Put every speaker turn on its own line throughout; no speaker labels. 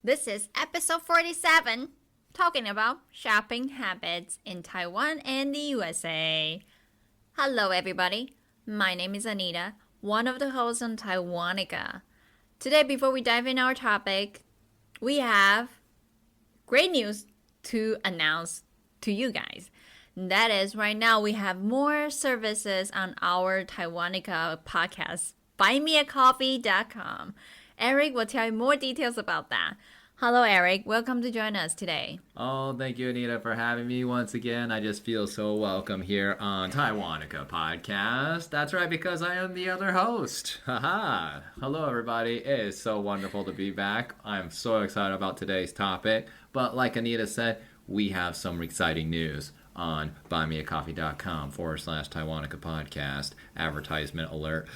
This is episode 47, talking about shopping habits in Taiwan and the USA. Hello, everybody. My name is Anita, one of the hosts on Taiwanica. Today, before we dive in our topic, we have great news to announce to you guys. That is, right now we have more services on our Taiwanica podcast, buymeacoffee.com. Eric will tell you more details about that. Hello, Eric. Welcome to join us today.
Oh, thank you, Anita, for having me once again. I just feel so welcome here on Taiwanica podcast. That's right, because I am the other host. Haha. Hello, everybody. It is so wonderful to be back. I'm so excited about today's topic. But like Anita said, we have some exciting news on buymeacoffee.com/Taiwanica podcast. Advertisement alert.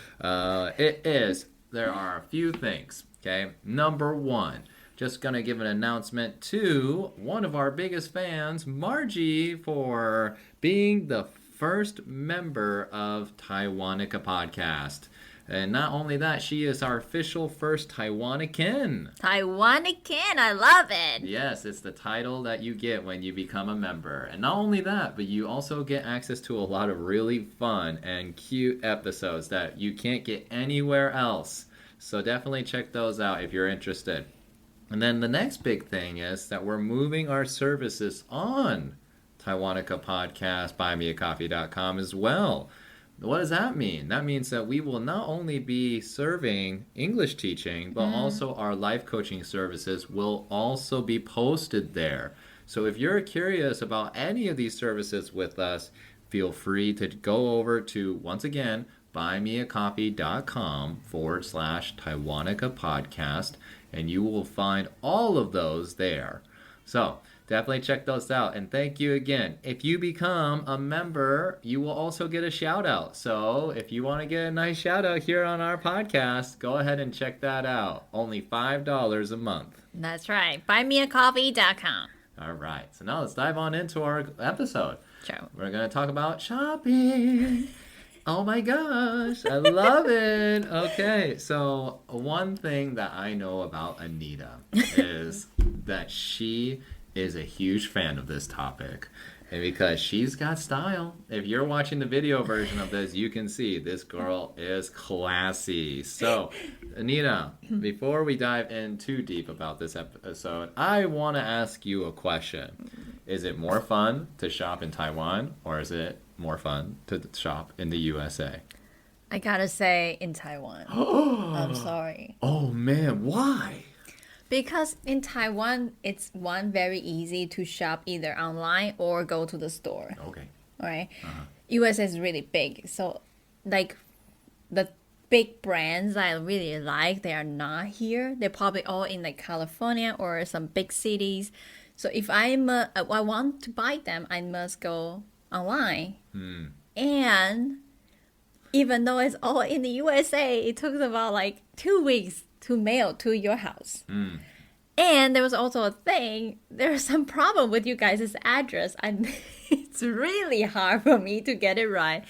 There are a few things, okay? Number one, just going to give an announcement to one of our biggest fans, Margie, for being the first member of Taiwanica podcast. And not only that, she is our official first Taiwanican.
Taiwanican, I love it.
Yes, it's the title that you get when you become a member. And not only that, but you also get access to a lot of really fun and cute episodes that you can't get anywhere else. So definitely check those out if you're interested. And then the next big thing is that we're moving our services on Taiwanica podcast, buymeacoffee.com as well. What does that mean? That means that we will not only be serving English teaching, but also our life coaching services will also be posted there. So if you're curious about any of these services with us, feel free to go over to, once again, buymeacoffee.com/Taiwanica podcast, and you will find all of those there. So definitely check those out. And thank you again. If you become a member, you will also get a shout out. So if you want to get a nice shout out here on our podcast, go ahead and check that out. Only $5 a month.
That's right. Buymeacoffee.com.
All right. So now let's dive on into our episode.
Sure.
We're going to talk about shopping. Oh my gosh, I love it. Okay, so one thing that I know about Anita is that she is a huge fan of this topic. And because she's got style. If you're watching the video version of this, you can see this girl is classy. So, Anita, before we dive in too deep about this episode, I want to ask you a question. Is it more fun to shop in Taiwan, or is it more fun to shop in the USA?
I gotta say, in Taiwan. I'm sorry.
Oh man, why?
Because in Taiwan, it's very easy to shop either online or go to the store.
Okay.
All right. USA is really big, so like the big brands I really like, they are not here. They're probably all in like California or some big cities. So if I want to buy them, I must go online. And even though it's all in the USA, it took about like 2 weeks to mail to your house. And there was also a thing, there's some problem with you guys' address. And it's really hard for me to get it right.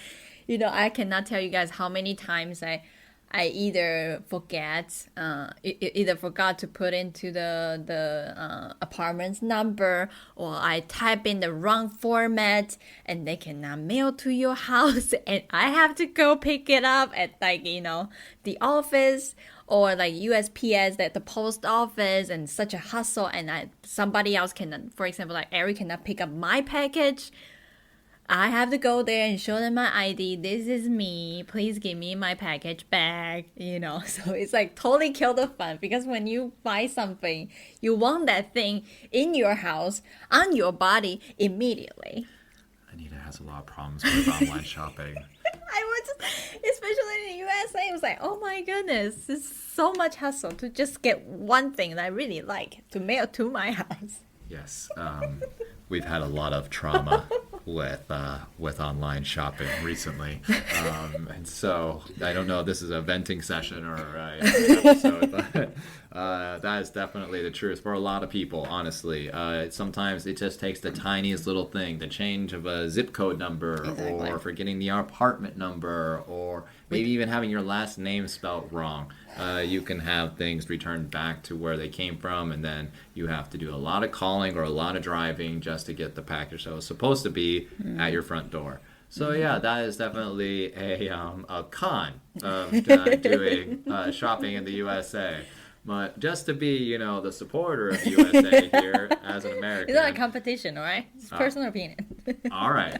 You know, I cannot tell you guys how many times I either forgot to put into the apartment's number, or I type in the wrong format and they cannot mail to your house, and I have to go pick it up at the office or like USPS, at the post office, and such a hustle, and somebody else cannot, for example, like Eric cannot pick up my package. I have to go there and show them my ID. This is me. Please give me my package back. So it's like totally kill the fun, because when you buy something, you want that thing in your house, on your body immediately.
Anita has a lot of problems with online shopping.
Especially in the USA, it was like, oh my goodness, it's so much hassle to just get one thing that I really like to mail to my house.
Yes, we've had a lot of trauma with online shopping recently, and so I don't know if this is a venting session or an episode, but That is definitely the truth for a lot of people, honestly. Sometimes it just takes the tiniest little thing, the change of a zip code number,
Exactly.
or forgetting the apartment number, or maybe even having your last name spelled wrong. You can have things returned back to where they came from, and then you have to do a lot of calling or a lot of driving just to get the package that was supposed to be at your front door. So yeah, that is definitely a con of doing shopping in the USA. But just to be, the supporter of USA here as an American.
It's not a competition, all right? It's personal opinion.
All right.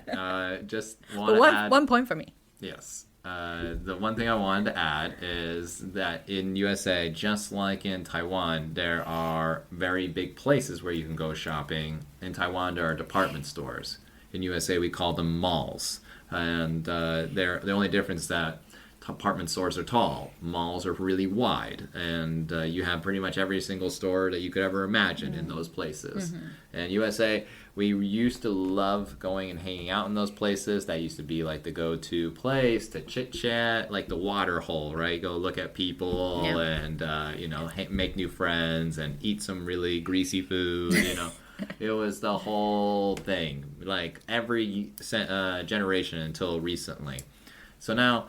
Just want
But
to add.
1 point for me.
Yes. The one thing I wanted to add is that in USA, just like in Taiwan, there are very big places where you can go shopping. In Taiwan, there are department stores. In USA, we call them malls. And the only difference is that department stores are tall, malls are really wide, and you have pretty much every single store that you could ever imagine in those places. And USA, we used to love going and hanging out in those places. That used to be like the go-to place to chit-chat, like the water hole, right? Go look at people and, make new friends and eat some really greasy food. It was the whole thing, like every generation until recently. So now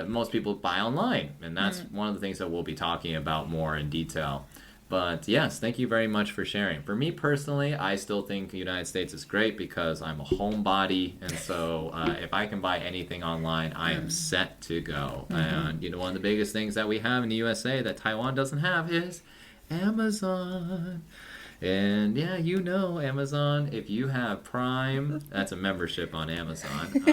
most people buy online, and that's one of the things that we'll be talking about more in detail. But yes, thank you very much for sharing. For me personally, I still think the United States is great because I'm a homebody, and so if I can buy anything online, I am set to go. And one of the biggest things that we have in the USA that Taiwan doesn't have is Amazon. And yeah, Amazon, if you have Prime, that's a membership on Amazon.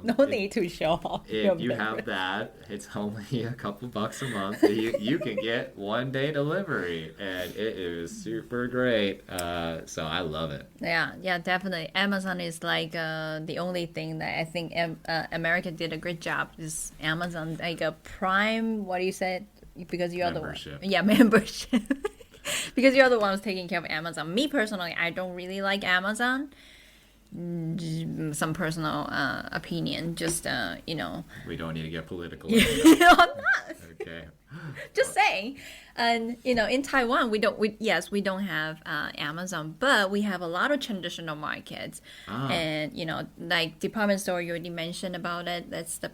No need to show off.
If you have that, it's only a couple bucks a month. You can get 1-day delivery, and it is super great. So I love it.
Yeah, definitely. Amazon is like the only thing that I think America did a great job. Is Amazon like a Prime? What do you say? Because you're
Membership.
the one. Yeah, membership. Because you're the one who's taking care of Amazon. Me personally, I don't really like Amazon. Some personal opinion, just
We don't need to get political.
I'm not.
Okay.
Just saying. And in Taiwan, we don't have Amazon, but we have a lot of traditional markets. And like department store, you already mentioned about it. That's the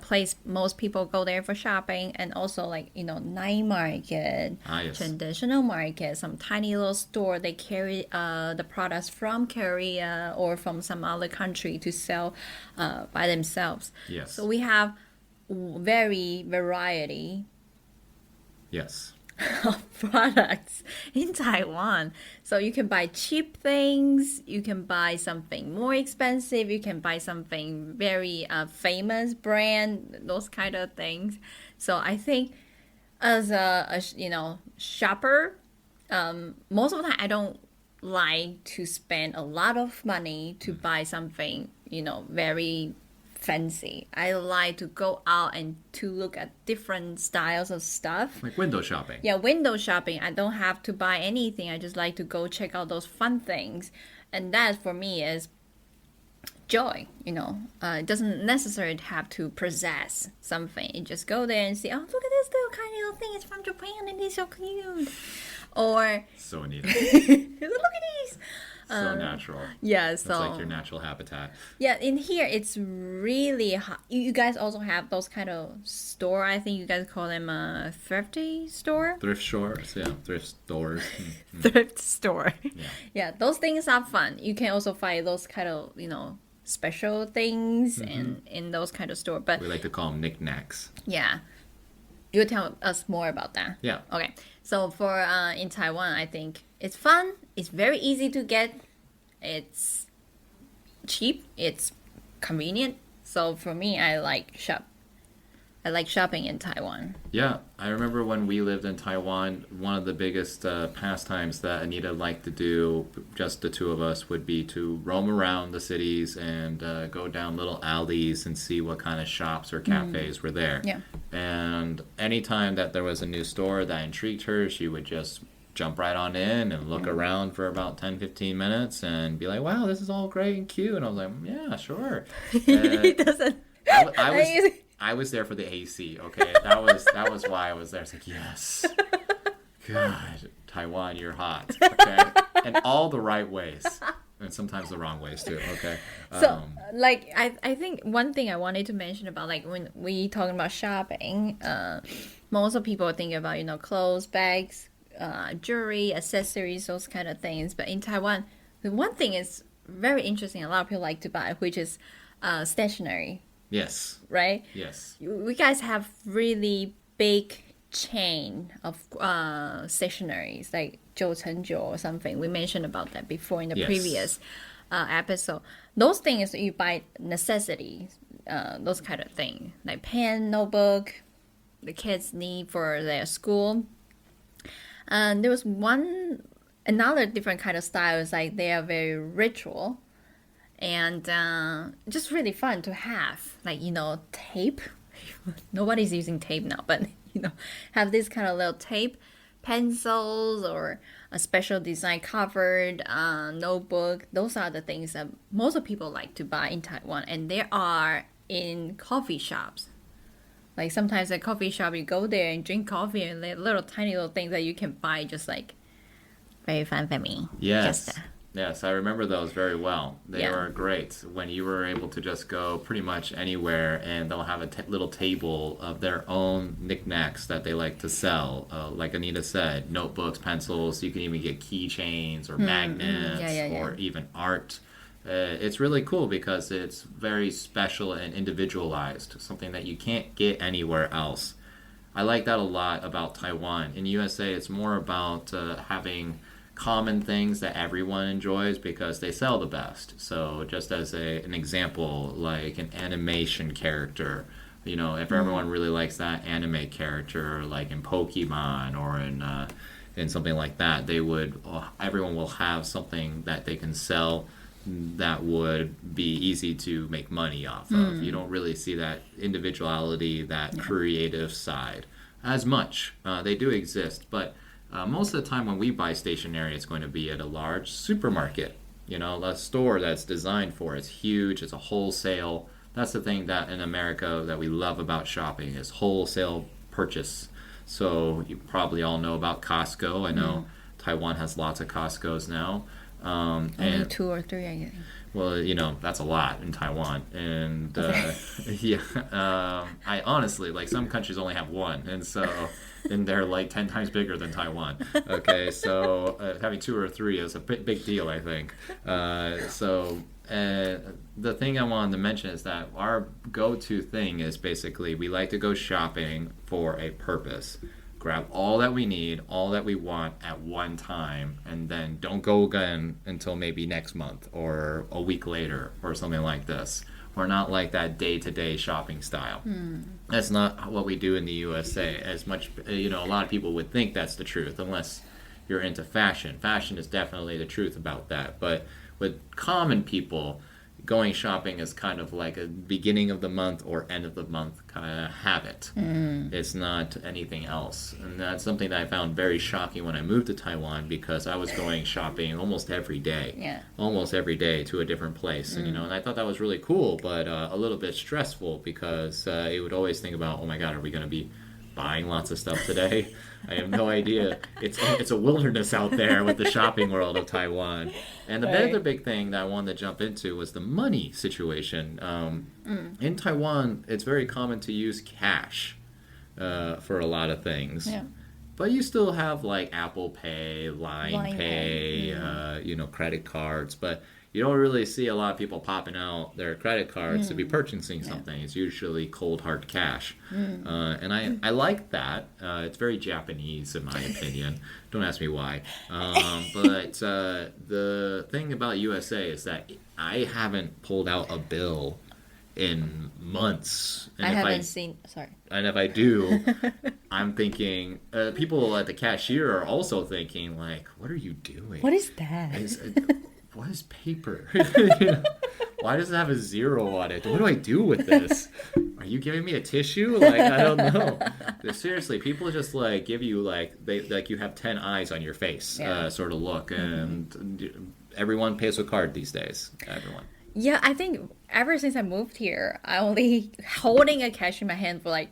place most people go there for shopping, and also like night market,
yes.
traditional market, some tiny little store. They carry the products from Korea or from some other country to sell by themselves.
Yes.
So we have very variety
Yes.
of products in Taiwan. So you can buy cheap things, you can buy something more expensive, you can buy something very famous brand, those kind of things. So I think as a shopper, most of the time I don't like to spend a lot of money to buy something very fancy. I like to go out and to look at different styles of stuff.
Like window shopping.
Yeah, window shopping. I don't have to buy anything. I just like to go check out those fun things. And that for me is joy, It doesn't necessarily have to possess something. You just go there and see, oh, look at this little tiny little thing. It's from Japan and it's so cute. Or,
So neat.
look at these.
So natural.
Yeah,
It's
so
like your natural habitat.
yeah, in here it's really hot. You guys also have those kind of store. I think you guys call them a thrifty store.
Thrift stores, yeah, thrift stores.
Thrift store.
Yeah.
Yeah, those things are fun. You can also find those kind of special things in those kind of store. But
We like to call them knickknacks.
yeah, you tell us more about that.
Yeah.
Okay. So for in Taiwan, I think it's fun. It's very easy to get. It's cheap. It's convenient. So for me, I like shopping in Taiwan.
Yeah, I remember when we lived in Taiwan, one of the biggest pastimes that Anita liked to do, just the two of us, would be to roam around the cities and go down little alleys and see what kind of shops or cafes were there.
Yeah.
And anytime that there was a new store that intrigued her, she would just jump right on in and look around for about 10-15 minutes and be like, wow, this is all great and cute. And I was like, yeah, sure.
He doesn't.
I was there for the AC, okay? That was why I was there. It's like, yes. God, Taiwan, you're hot. Okay, in all the right ways, and sometimes the wrong ways too. Okay.
So, like, I think one thing I wanted to mention about, like, when we talking about shopping, most of people think about, clothes, bags, jewelry, accessories, those kind of things. But in Taiwan, the one thing is very interesting. A lot of people like to buy, which is stationery,
Yes.
right?
Yes.
We guys have really big chain of stationaries like 九成九 or something. We mentioned about that before in the
Yes.
previous episode. Those things you buy necessities, those kind of thing like pen, notebook, the kids need for their school. And there was another different kind of style. Is like they are very ritual and just really fun to have. Like tape. Nobody's using tape now, but have this kind of little tape, pencils, or a special design covered notebook. Those are the things that most of people like to buy in Taiwan, and they are in coffee shops. Like sometimes at coffee shop, you go there and drink coffee, and little tiny little things that you can buy, just like very fun for me.
Yes.
Just,
Yes, I remember those very well. They
Yeah.
were great when you were able to just go pretty much anywhere and they'll have a little table of their own knickknacks that they like to sell. Like Anita said, notebooks, pencils, you can even get keychains or magnets
yeah.
or even art. It's really cool because it's very special and individualized, something that you can't get anywhere else. I like that a lot about Taiwan. In USA, it's more about having common things that everyone enjoys because they sell the best. So just as an example, like an animation character, if everyone really likes that anime character, like in Pokemon or in something like that, everyone will have something that they can sell that would be easy to make money off of. You don't really see that individuality, that creative side as much. They do exist, but most of the time when we buy stationery, it's going to be at a large supermarket, a store that's designed for it. It's huge, it's a wholesale. That's the thing that in America that we love about shopping is wholesale purchase. So you probably all know about Costco. I know Taiwan has lots of Costcos now.
Only
And
2 or 3, I guess.
well, that's a lot in Taiwan, and I honestly like some countries only have one, and they're like 10 times bigger than Taiwan. Okay, so having 2 or 3 is a big deal, I think. The thing I wanted to mention is that our go-to thing is basically we like to go shopping for a purpose. Grab all that we need, all that we want at one time, and then don't go again until maybe next month or a week later or something like this. We're not like that day-to-day shopping style. That's not what we do in the USA. As much, a lot of people would think that's the truth unless you're into fashion. Fashion is definitely the truth about that. But with common people, going shopping is kind of like a beginning of the month or end of the month kind of habit. It's not anything else. And that's something that I found very shocking when I moved to Taiwan because I was going shopping almost every day.
Yeah.
Almost every day to a different place. And, and I thought that was really cool, but a little bit stressful because it would always think about, oh my God, are we going to be buying lots of stuff today? I have no idea. It's a wilderness out there with the shopping world of Taiwan. And the other big thing that I wanted to jump into was the money situation. In Taiwan, it's very common to use cash for a lot of things.
Yeah.
But you still have like Apple Pay, Line
Line
Pay, credit cards. But you don't really see a lot of people popping out their credit cards to be purchasing something. It's usually cold hard cash. And I like that. It's very Japanese in my opinion. Don't ask me why. But the thing about USA is that I haven't pulled out a bill in months. And
I
if
haven't seen. Sorry.
And if I do, I'm thinking, people at the cashier are also thinking, like, what are you doing?
What is that?
What is paper? Why does it have a 0 on it? What do I do with this? Are you giving me a tissue? Like, I don't know. Seriously, people just like give you like you have 10 eyes on your face sort of look. And everyone pays with card these days. Everyone.
Yeah, I think ever since I moved here, I only holding a cash in my hand for like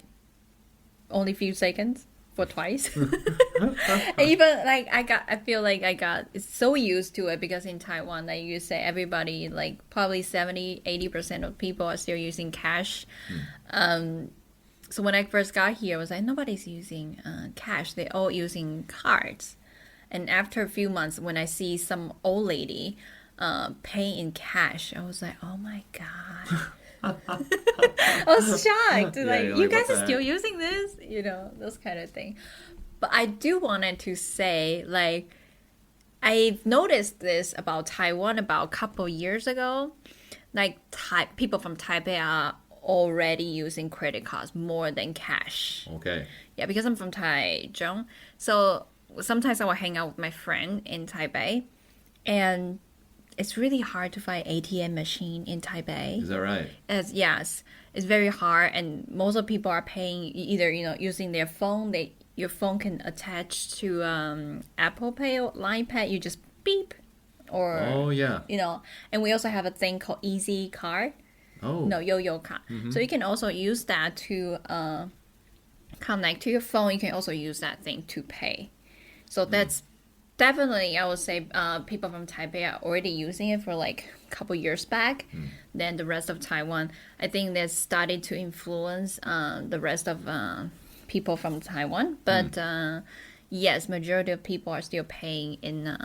only few seconds. for twice. Even like I feel like I got so used to it because in Taiwan, like you say, everybody like probably 70-80% of people are still using cash. So when I first got here, I was like, nobody's using cash. They're all using cards. And after a few months, when I see some old lady paying in cash, I was like, oh my God. I was shocked.
Yeah,
Like,
you're
you
like, what
guys
the
are still
heck?
using this? You know, those kind of thing. But I do wanted to say, like, I've noticed this about Taiwan about a couple years ago. Like, people from Taipei are already using credit cards more than cash.
Okay.
Yeah, because I'm from Taichung. So sometimes I will hang out with my friend in Taipei, and it's really hard to find ATM machine in Taipei.
Is that right?
As yes, it's very hard, and most of people are paying either using their phone. Your phone can attach to Apple Pay or Line Pay. You just beep, or
Oh, yeah.
And we also have a thing called Easy Card.
Oh.
No, Yo-Yo Card. So you can also use that to connect to your phone. You can also use that thing to pay. So that's definitely, I would say, people from Taipei are already using it for like a couple years back. Then the rest of Taiwan, I think they started to influence the rest of people from Taiwan. But yes, majority of people are still paying in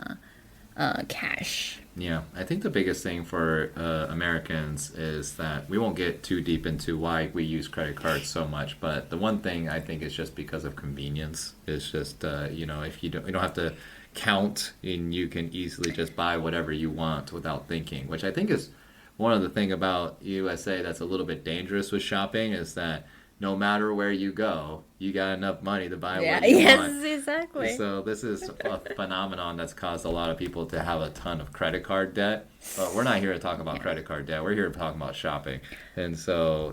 cash.
Yeah, I think the biggest thing for Americans is that we won't get too deep into why we use credit cards so much, but the one thing I think is just because of convenience. It's just if you don't have to count, and you can easily just buy whatever you want without thinking, which I think is one of the thing about USA that's a little bit dangerous with shopping is that no matter where you go, you got enough money to buy what you
Yes,
want.
exactly.
So this is a phenomenon that's caused a lot of people to have a ton of credit card debt. But we're not here to talk about credit card debt. We're here to talk about shopping. And so,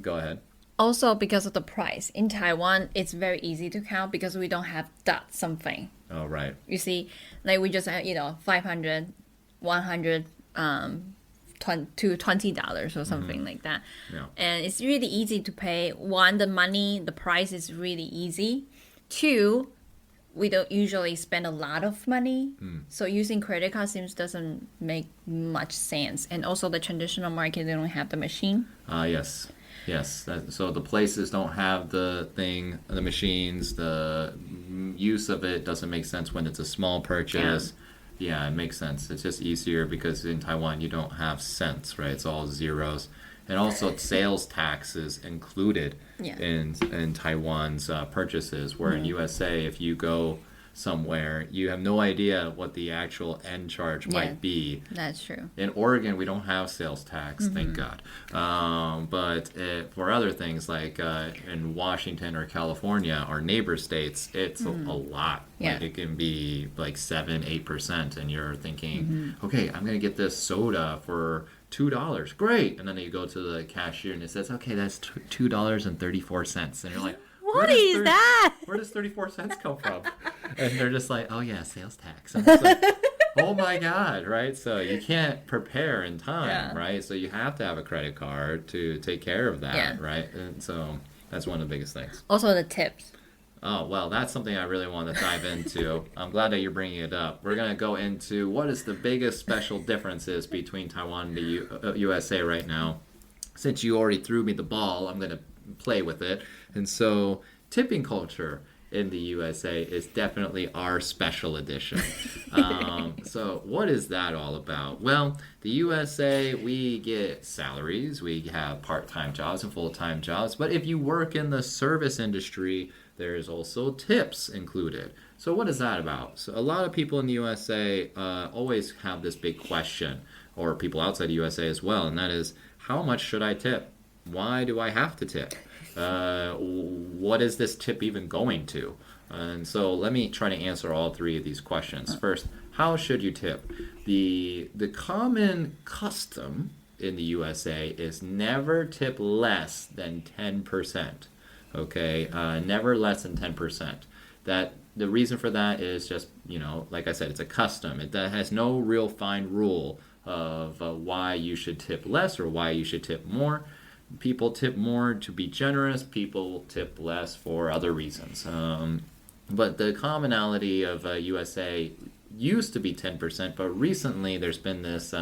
go ahead.
Also, because of the price in Taiwan, it's very easy to count because we don't have that something.
Oh, right.
You see, like we just have 500, 100, to $20 or something like that.
Yeah.
And it's really easy to pay. One, the price is really easy. Two, we don't usually spend a lot of money. So using credit card seems doesn't make much sense. And also the traditional market, they don't have the machine.
Yes. Yes. So the places don't have the machines, the use of it doesn't make sense when it's a small purchase. Yeah, it makes sense. It's just easier because in Taiwan you don't have cents, right? It's all zeros. And also sales tax is included in Taiwan's purchases, where in USA, if you go somewhere, you have no idea what the actual end charge might be.
That's true.
In Oregon, we don't have sales tax, thank God. But for other things like in Washington or California, our neighbor states, it's a lot.
Yeah.
Like it can be like 7-8%, and you're thinking, okay, I'm gonna get this soda for $2. Great, and then you go to the cashier and it says, okay, that's $2.34, and you're like,
What is that?
where does 34 cents come from? And they're just like, oh yeah, sales tax. And it's like, oh my God, right? So you can't prepare in time, right? So you have to have a credit card to take care of that, right? And so that's one of the biggest things.
Also the tips.
Oh, well, that's something I really want to dive into. I'm glad that you're bringing it up. We're going to go into what is the biggest special differences between Taiwan and the USA right now. Since you already threw me the ball, I'm going to play with it. And so tipping culture in the USA is definitely our special edition. So what is that all about? Well, the USA, we get salaries, we have part-time jobs and full-time jobs, but if you work in the service industry, there's also tips included. So what is that about? So a lot of people in the USA always have this big question, or people outside the USA as well, and that is, how much should I tip? Why do I have to tip? What is this tip even going to? And so let me try to answer all three of these questions. First, how should you tip? The common custom in the USA is never tip less than 10%. Okay, never less than 10%. The reason for that is just, like I said, it's a custom. It has no real fine rule of why you should tip less or why you should tip more. people tip more to be generous, people tip less for other reasons. But the commonality of USA used to be 10%, but recently there's been this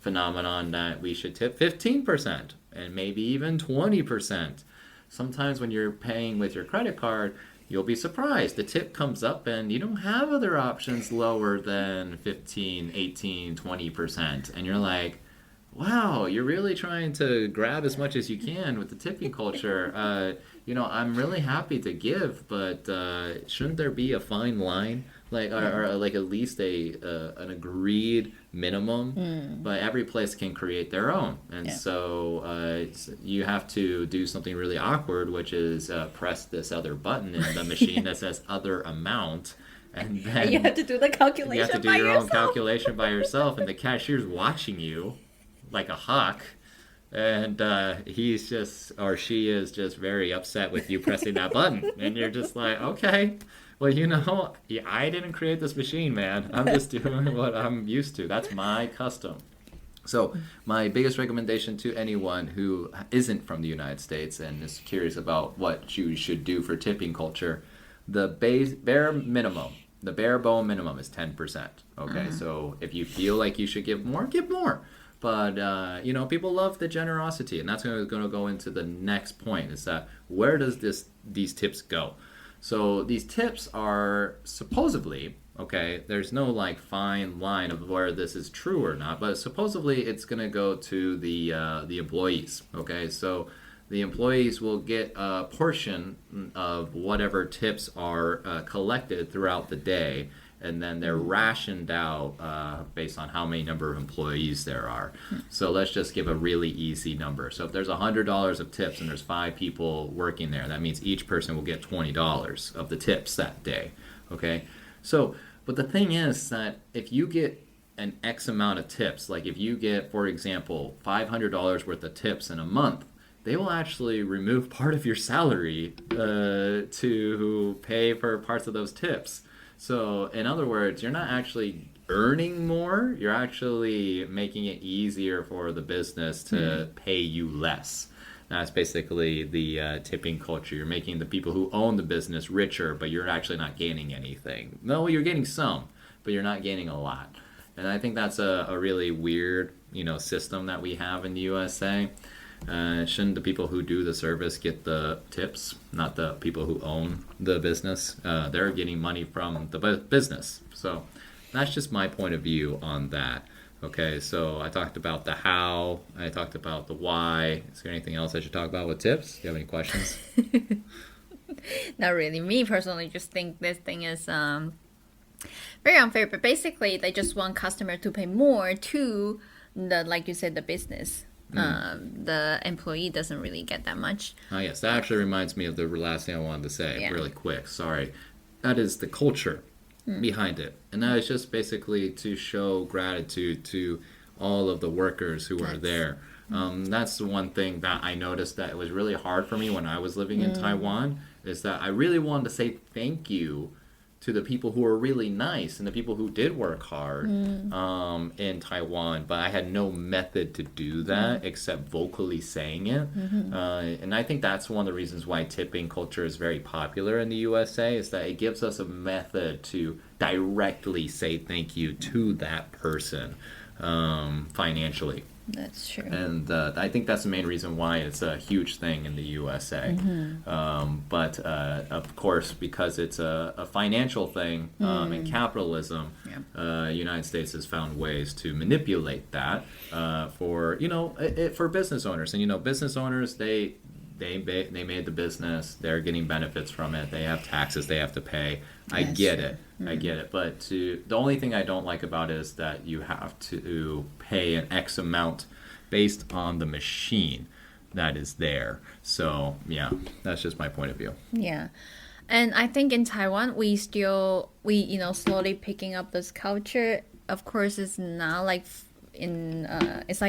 phenomenon that we should tip 15% and maybe even 20%. Sometimes when you're paying with your credit card, you'll be surprised. The tip comes up and you don't have other options lower than 15, 18, 20%. And you're like, wow, you're really trying to grab as much as you can with the tipping culture. I'm really happy to give, but shouldn't there be a fine line, or like at least an agreed minimum? But every place can create their own, and so you have to do something really awkward, which is press this other button in the machine that says other amount. And then
you have to do the calculation.
You have to do your own calculation by yourself, and the cashier's watching you like a hawk, and he's just, or she is just very upset with you pressing that button, and you're just like, okay, well, I didn't create this machine, man. I'm just doing what I'm used to. That's my custom. So my biggest recommendation to anyone who isn't from the United States and is curious about what you should do for tipping culture, the bare bone minimum is 10%. Okay, so if you feel like you should give more, give more. But, people love the generosity, and that's going to go into the next point, is that where does these tips go? So these tips are supposedly, okay, there's no like fine line of where this is true or not, but supposedly it's going to go to the employees, okay? So the employees will get a portion of whatever tips are collected throughout the day, and then they're rationed out based on how many number of employees there are. So let's just give a really easy number. So if there's $100 of tips and there's 5 people working there, that means each person will get $20 of the tips that day, okay? So, but the thing is that if you get an X amount of tips, like if you get, for example, $500 worth of tips in a month, they will actually remove part of your salary to pay for parts of those tips. So, in other words, you're not actually earning more, you're actually making it easier for the business to pay you less. That's basically the tipping culture. You're making the people who own the business richer, but you're actually not gaining anything. No, you're getting some, but you're not gaining a lot. And I think that's a really weird, system that we have in the USA. Shouldn't the people who do the service get the tips, not the people who own the business? They're getting money from the business. So that's just my point of view on that. Okay, so I talked about the how, I talked about the why. Is there anything else I should talk about with tips? Do you have any questions?
Not really. Me personally just think this thing is very unfair, but basically they just want customer to pay more to like you said, the business. The employee doesn't really get that much.
Oh, yes. That actually reminds me of the last thing I wanted to say really quick. Sorry. That is the culture behind it. And that is just basically to show gratitude to all of the workers who are there. That's the one thing that I noticed that it was really hard for me when I was living in Taiwan, is that I really wanted to say thank you to the people who were really nice and the people who did work hard in Taiwan, but I had no method to do that except vocally saying it. And I think that's one of the reasons why tipping culture is very popular in the USA, is that it gives us a method to directly say thank you to that person financially.
That's true.
And I think that's the main reason why it's a huge thing in the USA. But of course, because it's a financial thing in capitalism, United States has found ways to manipulate that for for business owners. And business owners, they made the business. They're getting benefits from it. They have taxes they have to pay. I get it. But the only thing I don't like about it is that you have to pay an X amount based on the machine that is there. So, yeah, that's just my point of view.
Yeah. And I think in Taiwan, we slowly picking up this culture. Of course, it's not like it's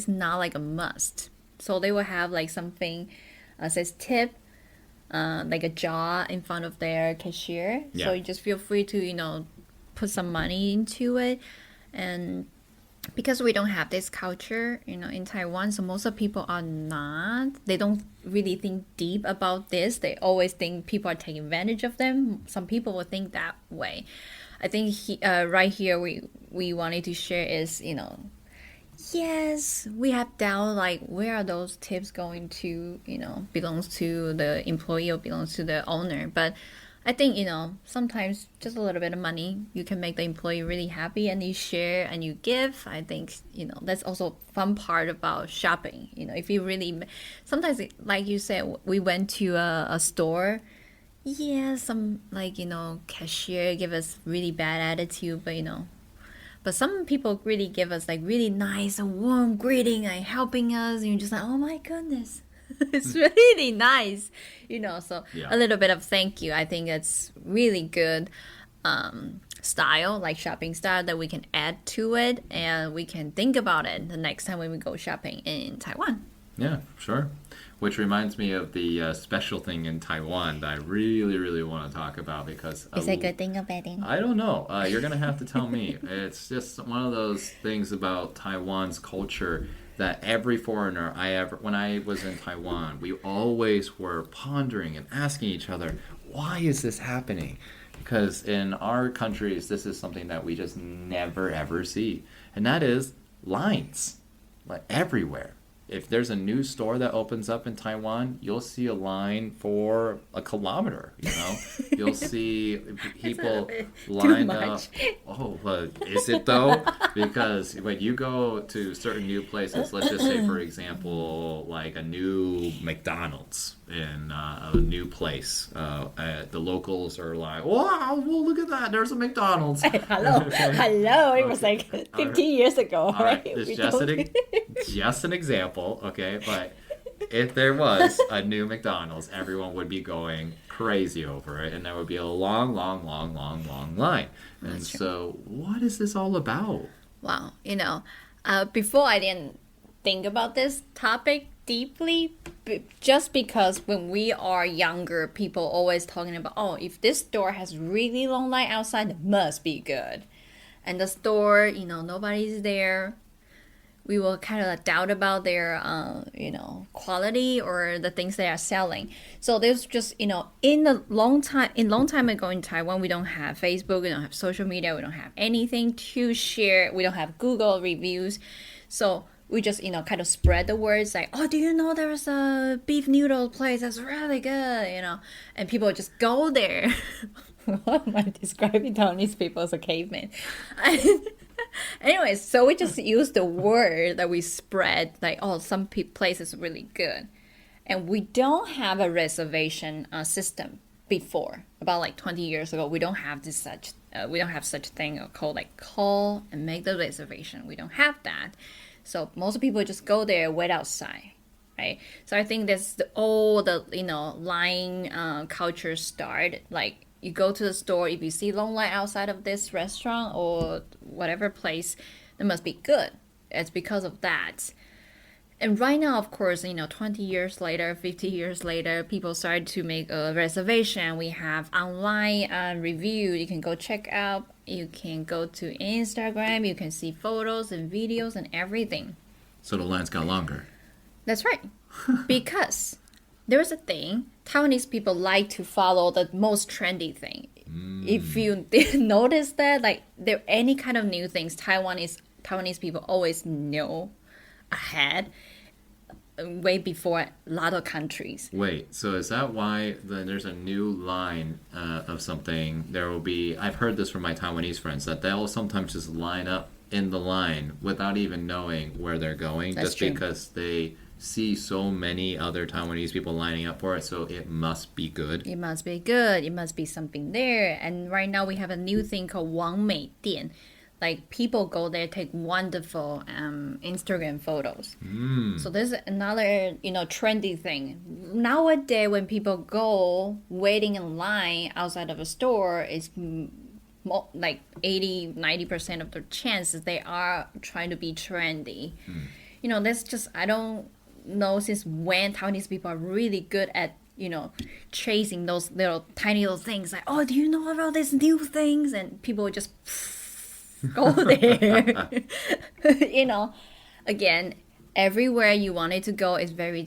not like a must. So they will have like something says tip, like a jar in front of their cashier. So you just feel free to put some money into it, and because we don't have this culture, in Taiwan, so most of people are not. They don't really think deep about this. They always think people are taking advantage of them. Some people will think that way. I think right here we wanted to share is, yes, we have doubt like where are those tips going to, belongs to the employee or belongs to the owner. But I think, sometimes just a little bit of money, you can make the employee really happy and you share and you give. I think, that's also fun part about shopping. If you really, sometimes, like you said, we went to a store. Yeah, some like, cashier give us really bad attitude, but some people really give us like really nice, warm greeting, like helping us, and you're just like, oh my goodness. It's really nice, so
Yeah.
a little bit of thank you. I think it's really good style, like shopping style that we can add to it and we can think about it the next time when we go shopping in Taiwan.
Yeah, sure. Which reminds me of the special thing in Taiwan that I really, really want to talk about because
Is it a good thing or bad thing?
I don't know. You're gonna have to tell me. It's just one of those things about Taiwan's culture that every foreigner when I was in Taiwan, we always were pondering and asking each other, why is this happening? Because in our countries, this is something that we just never ever see, and that is lines, like everywhere. If there's a new store that opens up in Taiwan, you'll see a line for a kilometer, You'll see people lined up. Oh, is it though? Because when you go to certain new places, let's just say, for example, like a new McDonald's in a new place, the locals are like, wow, well, look at that. There's a McDonald's.
Hey, hello. It was like 15 years ago,
All right,
right?
it's just an example, okay? But if there was a new McDonald's, everyone would be going crazy over it, and there would be a long, long, long, long, long line. And so, what is this all about?
Wow, before I didn't think about this topic deeply, just because when we are younger, people always talking about, oh, if this store has really long line outside, it must be good. And the store, nobody's there. We will kind of doubt about their, quality or the things they are selling. So there's just, in long time ago in Taiwan, we don't have Facebook, we don't have social media, we don't have anything to share, we don't have Google reviews. So we just, kind of spread the words like, oh, do you know there's a beef noodle place that's really good, and people just go there. What am I describing Taiwanese people as a caveman? Anyways, so we just use the word that we spread, like, oh, some place is really good. And we don't have a reservation system before. About like 20 years ago, we don't have such thing called like call and make the reservation. We don't have that. So most people just go there, wait outside, right? So I think that's all the line culture start. Like you go to the store, if you see long line outside of this restaurant or whatever place, it must be good. It's because of that. And right now, of course, 20 years later, 50 years later, people started to make a reservation. We have online review. You can go check out. You can go to Instagram. You can see photos and videos and everything.
So the lines got longer.
That's right. Because there's a thing, Taiwanese people like to follow the most trendy thing. If you notice that, like, there any kind of new things, Taiwanese people always know ahead, way before a lot of countries.
Wait, so is that why there's a new line of something? There will be, I've heard this from my Taiwanese friends, that they'll sometimes just line up in the line without even knowing where they're going.
That's
just
true.
Because they see so many other Taiwanese people lining up for it, so it must be good.
It must be good. It must be something there. And right now we have a new thing called 王美店. Like people go there, take wonderful Instagram photos. So there's another, trendy thing. Nowadays, when people go waiting in line outside of a store, it's like 80-90% of the chances they are trying to be trendy. That's just, I don't know since when Taiwanese people are really good at chasing those tiny little things. Like, oh, do you know about these new things? And people just Go there. you know, again, everywhere you wanted to go is very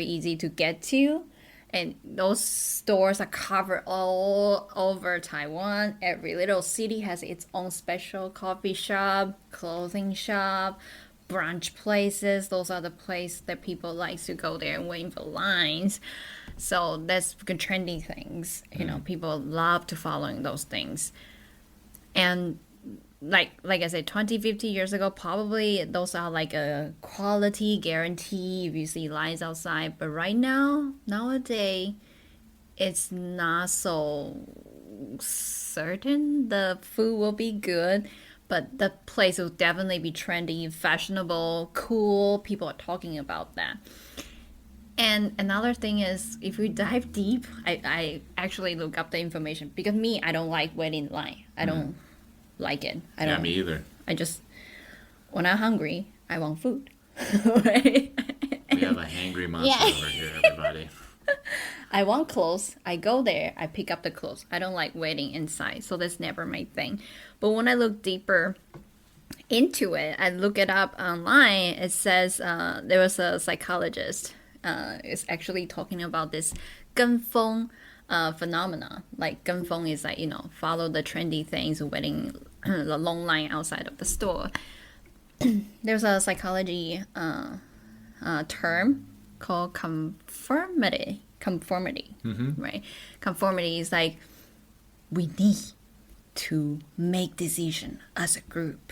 easy to get to. And those stores are covered all over Taiwan. Every little city has its own special coffee shop, clothing shop, brunch places. Those are the places that people like to go there and wait for lines. So that's good trendy things. People love to following those things. And like I said, 20, 50 years ago, probably those are like a quality guarantee if you see lines outside. But right now, nowadays, it's not so certain the food will be good. But the place will definitely be trendy, fashionable, cool. People are talking about that. And another thing is, if we dive deep, I actually look up the information because me, I don't like waiting in line. I don't like it. I
Yeah,
don't.
me either.
I just when I'm hungry, I want food. Right?
We have a hangry monster
Yeah.
over here, everybody.
I want clothes. I go there. I pick up the clothes. I don't like waiting inside, so that's never my thing. But when I look deeper into it, I look it up online. It says there was a psychologist. Is actually talking about this 跟风 phenomena. Like 跟风 is like follow the trendy things, waiting the long line outside of the store. There's a psychology term called conformity. Conformity, right? Conformity is like we need to make decision as a group.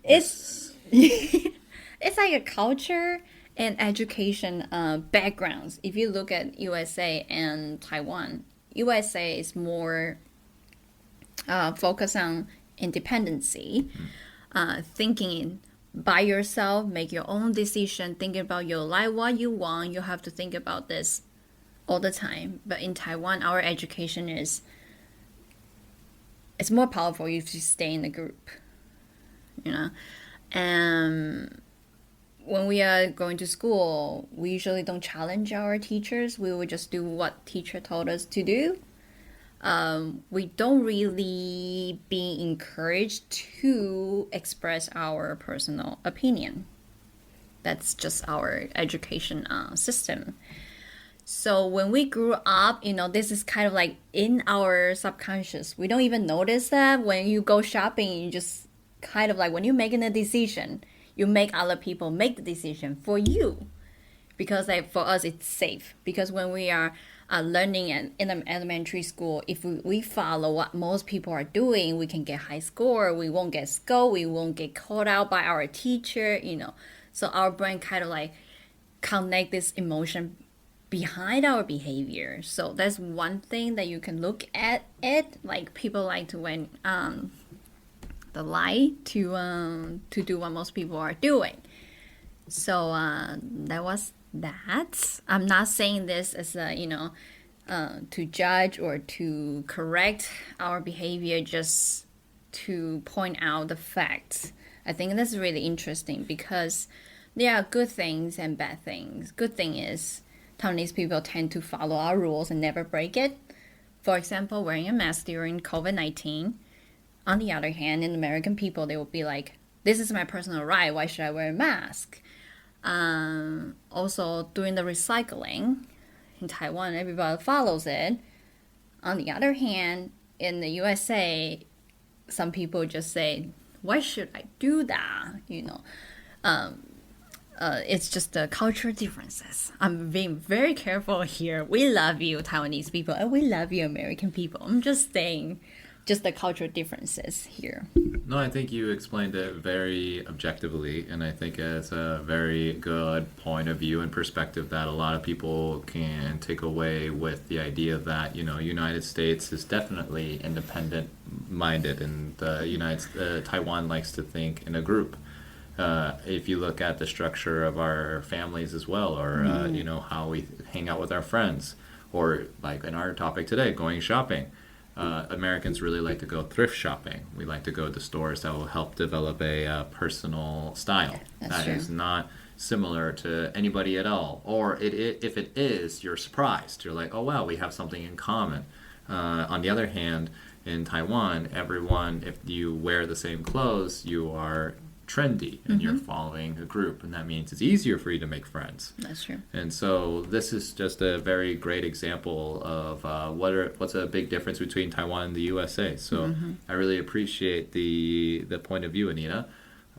It's it's like a culture and education backgrounds. If you look at USA and Taiwan, USA is more focused on independency, thinking by yourself, make your own decision, thinking about your life, what you want. You have to think about this all the time. But in Taiwan, our education is it's more powerful if you stay in the group, and when we are going to school, we usually don't challenge our teachers. We will just do what teacher told us to do. We don't really be encouraged to express our personal opinion. That's just our education system. So when we grew up, this is kind of like in our subconscious. We don't even notice that when you go shopping, you just kind of like when you're making a decision, you make other people make the decision for you. Because for us, it's safe. Because when we are learning in an elementary school, if we follow what most people are doing, we can get high score. We won't get scolded. We won't get called out by our teacher, So our brain kind of like connect this emotion behind our behavior. So that's one thing that you can look at it. Like people like to win the light to do what most people are doing. So that was that. I'm not saying this as a to judge or to correct our behavior, just to point out the facts. I think that's really interesting because there are good things and bad things. Good thing is Taiwanese people tend to follow our rules and never break it. For example, wearing a mask during COVID-19. On the other hand, in American people, they will be like, this is my personal right. Why should I wear a mask? Also, doing the recycling in Taiwan, everybody follows it. On the other hand, in the USA, some people just say, why should I do that? It's just the cultural differences. I'm being very careful here. We love you, Taiwanese people, and we love you, American people. I'm just saying just the cultural differences here.
No, I think you explained it very objectively, and I think it's a very good point of view and perspective that a lot of people can take away with the idea that, United States is definitely independent minded, and Taiwan likes to think in a group. If you look at the structure of our families as well, or how we hang out with our friends, or like in our topic today, going shopping. Americans really like to go thrift shopping. We like to go to stores that will help develop a personal style that
true.
is not similar to anybody at all. Or if it is, you're surprised. You're like, oh wow, we have something in common. On the other hand, in Taiwan, everyone, if you wear the same clothes, you are trendy and you're following a group, and that means it's easier for you to make friends.
That's true.
And so this is just a very great example of what's a big difference between Taiwan and the USA. So I really appreciate the point of view, Anita.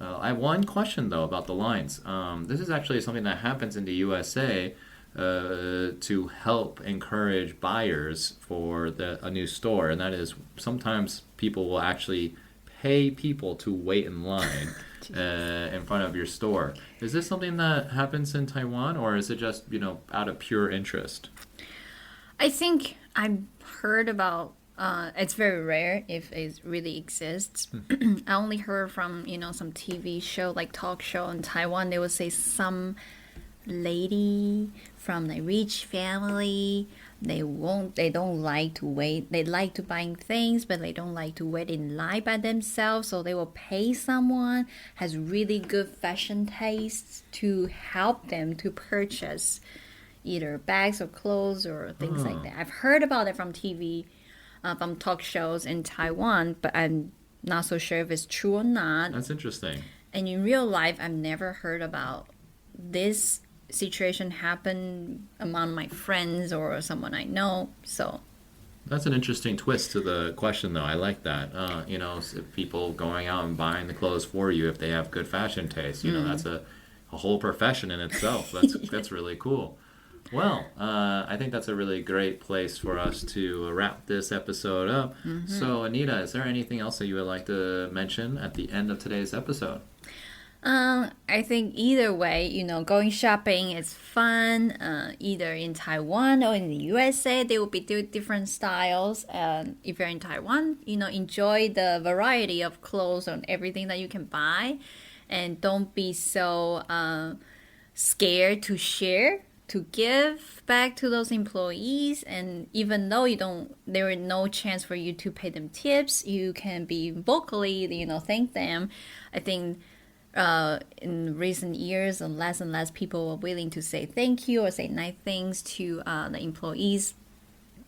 I have one question though about the lines. This is actually something that happens in the USA to help encourage buyers for a new store, and that is sometimes people will actually pay people to wait in line in front of your store. Is this something that happens in Taiwan, or is it just, out of pure interest?
I think I've heard about it's very rare if it really exists. I only heard from, some TV show, like talk show in Taiwan, they would say some lady from a rich family, they don't like to wait. They like to buy things, but they don't like to wait in line by themselves. So they will pay someone has really good fashion tastes to help them to purchase either bags or clothes or things like that. I've heard about it from TV, from talk shows in Taiwan, but I'm not so sure if it's true or not.
That's interesting.
And in real life, I've never heard about this situation happen among my friends or someone I know. So
that's an interesting twist to the question, though. I like that. People going out and buying the clothes for you if they have good fashion taste. That's a whole profession in itself. That's really cool. Well, I think that's a really great place for us to wrap this episode up. So, Anita, is there anything else that you would like to mention at the end of today's episode?
I think either way, going shopping is fun. Either in Taiwan or in the USA, they will be different styles. And if you're in Taiwan, enjoy the variety of clothes and everything that you can buy, and don't be so scared to share, to give back to those employees. And even though there is no chance for you to pay them tips, you can be vocally, thank them. I think in recent years, and less people are willing to say thank you or say nice things to the employees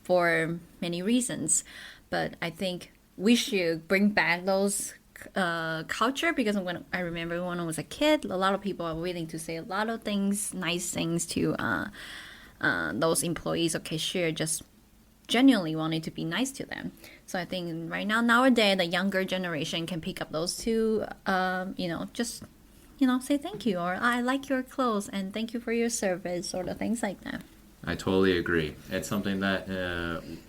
for many reasons. But I think we should bring back those culture, because when I remember when I was a kid, a lot of people are willing to say a lot of things, nice things to those employees or cashier, just genuinely wanted to be nice to them. So I think right now, nowadays, the younger generation can pick up those two, just, say thank you, or I like your clothes and thank you for your service, sort of things like that.
I totally agree. It's something that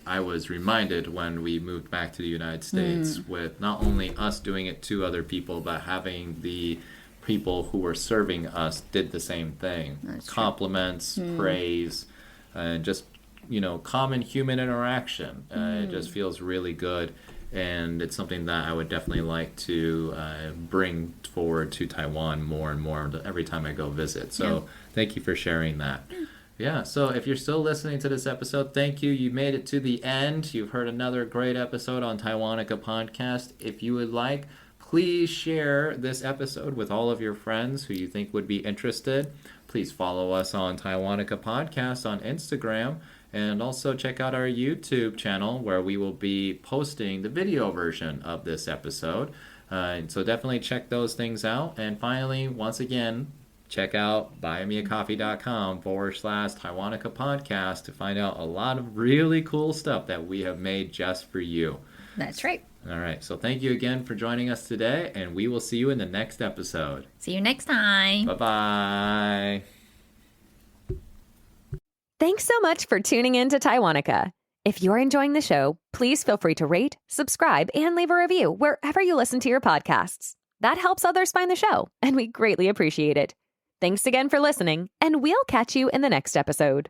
I was reminded when we moved back to the United States, with not only us doing it to other people, but having the people who were serving us did the same thing.
That's
Compliments, praise, and just common human interaction. It just feels really good, and it's something that I would definitely like to bring forward to Taiwan more and more every time I go visit. So thank you for sharing that. Yeah, so if you're still listening to this episode, thank you. You made it to the end. You've heard another great episode on Taiwanica Podcast. If you would like, please share this episode with all of your friends who you think would be interested. Please follow us on Taiwanica Podcast on Instagram. And also check out our YouTube channel, where we will be posting the video version of this episode. So definitely check those things out. And finally, once again, check out buymeacoffee.com/Taiwanica Podcast to find out a lot of really cool stuff that we have made just for you.
That's right.
All right. So thank you again for joining us today, and we will see you in the next episode.
See you next time.
Bye-bye.
Thanks so much for tuning in to Taiwanica. If you're enjoying the show, please feel free to rate, subscribe, and leave a review wherever you listen to your podcasts. That helps others find the show, and we greatly appreciate it. Thanks again for listening, and we'll catch you in the next episode.